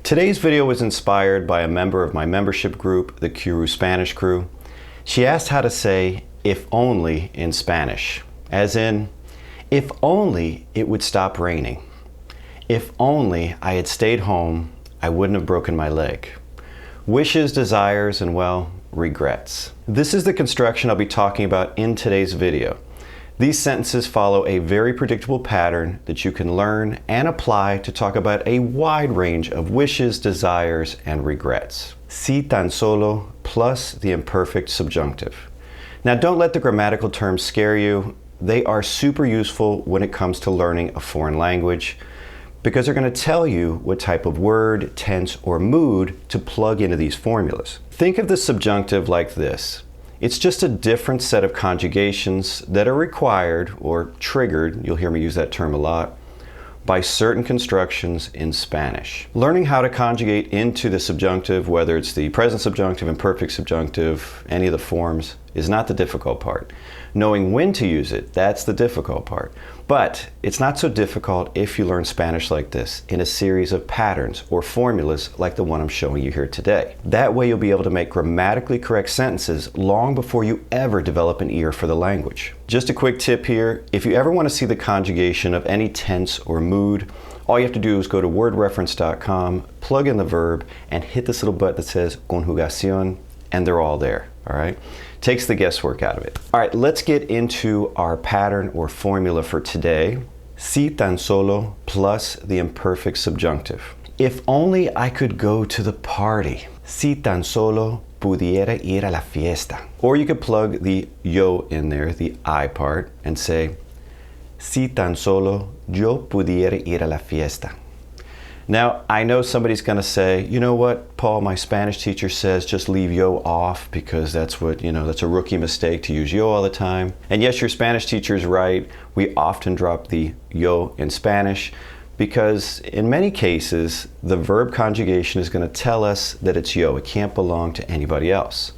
Today's video was inspired by a member of my membership group, the Qroo Spanish crew. She asked how to say "if only" in Spanish, as in, if only it would stop raining. If only I had stayed home, I wouldn't have broken my leg. Wishes, desires, and well, regrets. This is the construction I'll be talking about in today's video. These sentences follow a very predictable pattern that you can learn and apply to talk about a wide range of wishes, desires, and regrets. Si tan solo plus the imperfect subjunctive. Now don't let the grammatical terms scare you. They are super useful when it comes to learning a foreign language because they're going to tell you what type of word, tense, or mood to plug into these formulas. Think of the subjunctive like this. It's just a different set of conjugations that are required or triggered, you'll hear me use that term a lot, by certain constructions in Spanish. Learning how to conjugate into the subjunctive, whether it's the present subjunctive, imperfect subjunctive, any of the forms, is not the difficult part. Knowing when to use it, that's the difficult part. But it's not so difficult if you learn Spanish like this, in a series of patterns or formulas like the one I'm showing you here today. That way you'll be able to make grammatically correct sentences long before you ever develop an ear for the language. Just a quick tip here, if you ever want to see the conjugation of any tense or mood, all you have to do is go to wordreference.com, plug in the verb, and hit this little button that says conjugación, and they're all there, all right? Takes the guesswork out of it. All right, let's get into our pattern or formula for today. Si tan solo plus the imperfect subjunctive. If only I could go to the party. Si tan solo pudiera ir a la fiesta. Or you could plug the yo in there, the I part, and say, si tan solo yo pudiera ir a la fiesta. Now, I know somebody's going to say, you know what, Paul, my Spanish teacher says just leave yo off because that's what, that's a rookie mistake to use yo all the time. And yes, your Spanish teacher is right. We often drop the yo in Spanish because in many cases, the verb conjugation is going to tell us that it's yo. It can't belong to anybody else.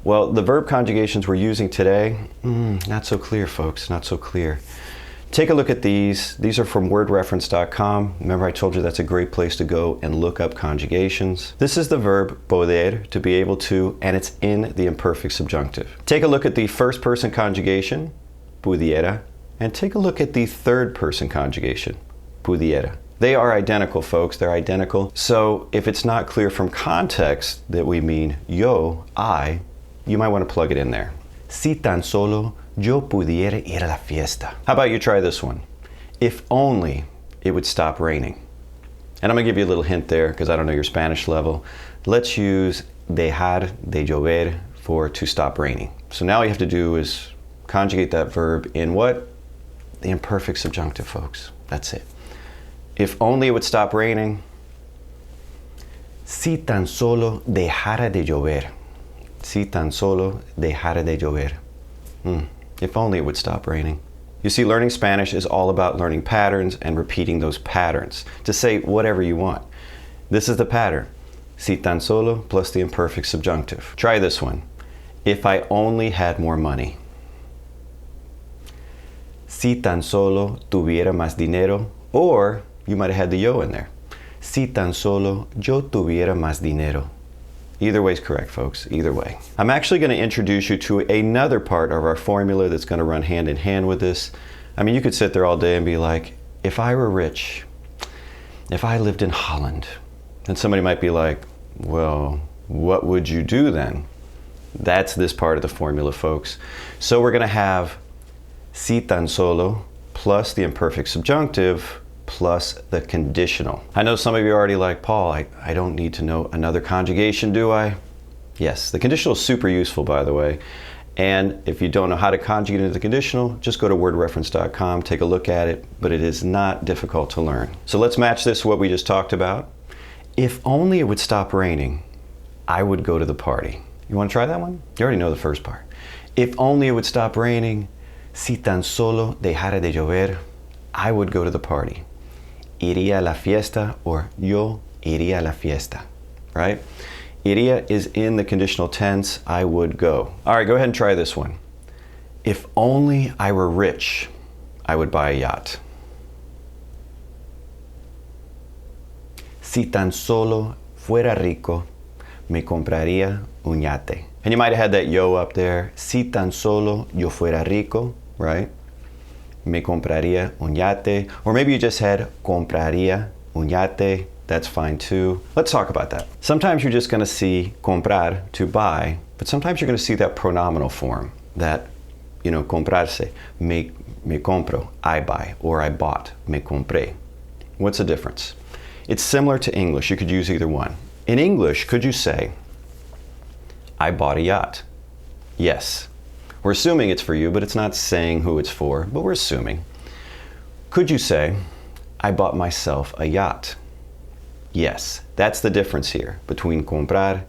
Well, the verb conjugations we're using today, not so clear, folks, not so clear. Take a look at these. These are from wordreference.com. Remember I told you that's a great place to go and look up conjugations. This is the verb poder, to be able to, and it's in the imperfect subjunctive. Take a look at the first person conjugation, pudiera, and take a look at the third person conjugation, pudiera. They are identical, folks. They're identical. So if it's not clear from context that we mean yo, I, you might want to plug it in there. Si tan solo yo pudiera ir a la fiesta. How about you try this one? If only it would stop raining. And I'm gonna give you a little hint there because I don't know your Spanish level. Let's use dejar de llover for to stop raining. So now all you have to do is conjugate that verb in what? The imperfect subjunctive, folks. That's it. If only it would stop raining. Si tan solo dejara de llover. Si tan solo dejara de llover. If only it would stop raining. You see, learning Spanish is all about learning patterns and repeating those patterns to say whatever you want. This is the pattern. Si tan solo plus the imperfect subjunctive. Try this one. If I only had more money. Si tan solo tuviera más dinero. Or you might have had the yo in there. Si tan solo yo tuviera más dinero. Either way is correct, folks, either way. I'm actually going to introduce you to another part of our formula that's going to run hand in hand with this. I mean, you could sit there all day and be like, if I were rich, if I lived in Holland, then somebody might be like, well, what would you do then? That's this part of the formula, folks. So we're going to have si tan solo plus the imperfect subjunctive plus the conditional. I know some of you are already like, Paul, I don't need to know another conjugation, do I? Yes, the conditional is super useful, by the way. And if you don't know how to conjugate into the conditional, just go to wordreference.com, take a look at it, but it is not difficult to learn. So let's match this to what we just talked about. If only it would stop raining, I would go to the party. You want to try that one? You already know the first part. If only it would stop raining, si tan solo dejara de llover, I would go to the party. Iría a la fiesta, or yo iría a la fiesta, right? Iría is in the conditional tense, I would go. All right, go ahead and try this one. If only I were rich, I would buy a yacht. Si tan solo fuera rico, me compraría un yate. And you might have had that yo up there. Si tan solo yo fuera rico, right? Me compraría un yate. Or maybe you just had compraría un yate. That's fine too. Let's talk about that. Sometimes you're just going to see comprar, to buy, but sometimes you're going to see that pronominal form, that, comprarse, me compro, I buy, or I bought, me compré. What's the difference? It's similar to English. You could use either one. In English, could you say, I bought a yacht? Yes. We're assuming it's for you, but it's not saying who it's for, but we're assuming. Could you say, I bought myself a yacht? Yes. That's the difference here between comprar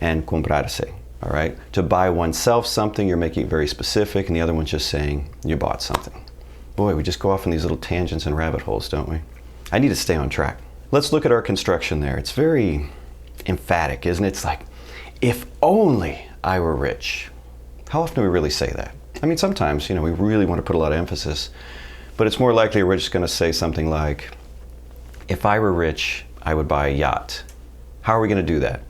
and comprarse. All right? To buy oneself something, you're making it very specific, and the other one's just saying you bought something. Boy, we just go off in these little tangents and rabbit holes, don't we? I need to stay on track. Let's look at our construction there. It's very emphatic, isn't it? It's like, if only I were rich. How often do we really say that? I mean, sometimes, we really want to put a lot of emphasis, but it's more likely we're just going to say something like, if I were rich, I would buy a yacht. How are we going to do that?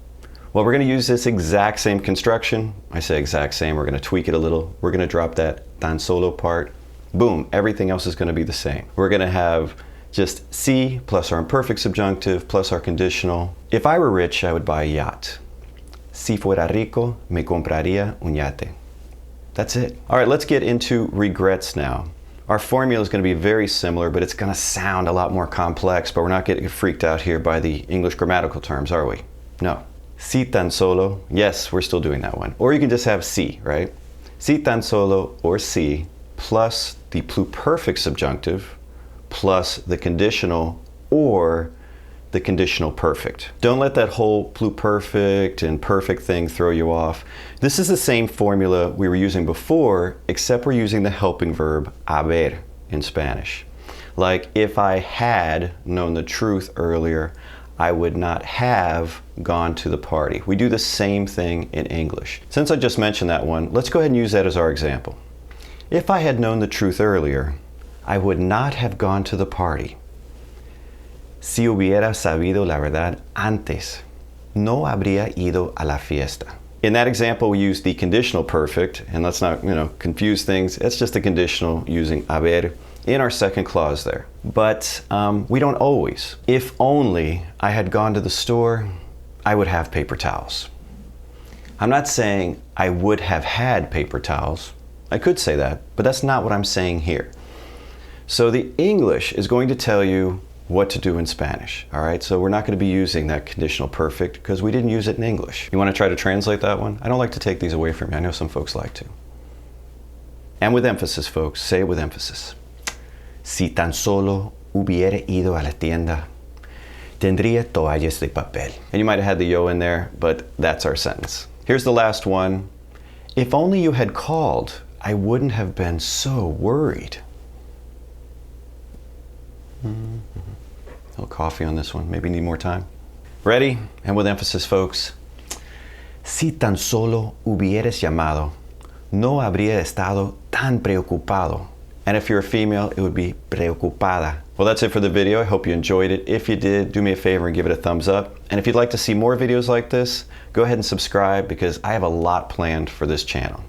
Well, we're going to use this exact same construction. I say exact same. We're going to tweak it a little. We're going to drop that tan solo part. Boom. Everything else is going to be the same. We're going to have just si plus our imperfect subjunctive plus our conditional. If I were rich, I would buy a yacht. Si fuera rico, me compraría un yate. That's it. All right, let's get into regrets now. Our formula is going to be very similar, but it's going to sound a lot more complex, but we're not getting freaked out here by the English grammatical terms, are we? No. Si tan solo, yes, we're still doing that one. Or you can just have si, right? Si tan solo or si plus the pluperfect subjunctive plus the conditional or the conditional perfect. Don't let that whole pluperfect and perfect thing throw you off. This is the same formula we were using before, except we're using the helping verb haber in Spanish. Like, if I had known the truth earlier, I would not have gone to the party. We do the same thing in English. Since I just mentioned that one, let's go ahead and use that as our example. If I had known the truth earlier, I would not have gone to the party. Si hubiera sabido la verdad antes, no habría ido a la fiesta. In that example, we use the conditional perfect, and let's not, confuse things. It's just a conditional using haber in our second clause there. But we don't always. If only I had gone to the store, I would have paper towels. I'm not saying I would have had paper towels. I could say that, but that's not what I'm saying here. So the English is going to tell you what to do in Spanish, all right? So we're not going to be using that conditional perfect because we didn't use it in English. You want to try to translate that one? I don't like to take these away from you. I know some folks like to. And with emphasis, folks. Say it with emphasis. Si tan solo hubiera ido a la tienda, tendría toallas de papel. And you might have had the yo in there, but that's our sentence. Here's the last one. If only you had called, I wouldn't have been so worried. A little coffee on this one. Maybe need more time. Ready? And with emphasis, folks. Si tan solo hubieras llamado, no habría estado tan preocupado. And if you're a female, it would be preocupada. Well, that's it for the video. I hope you enjoyed it. If you did, do me a favor and give it a thumbs up. And if you'd like to see more videos like this, go ahead and subscribe because I have a lot planned for this channel.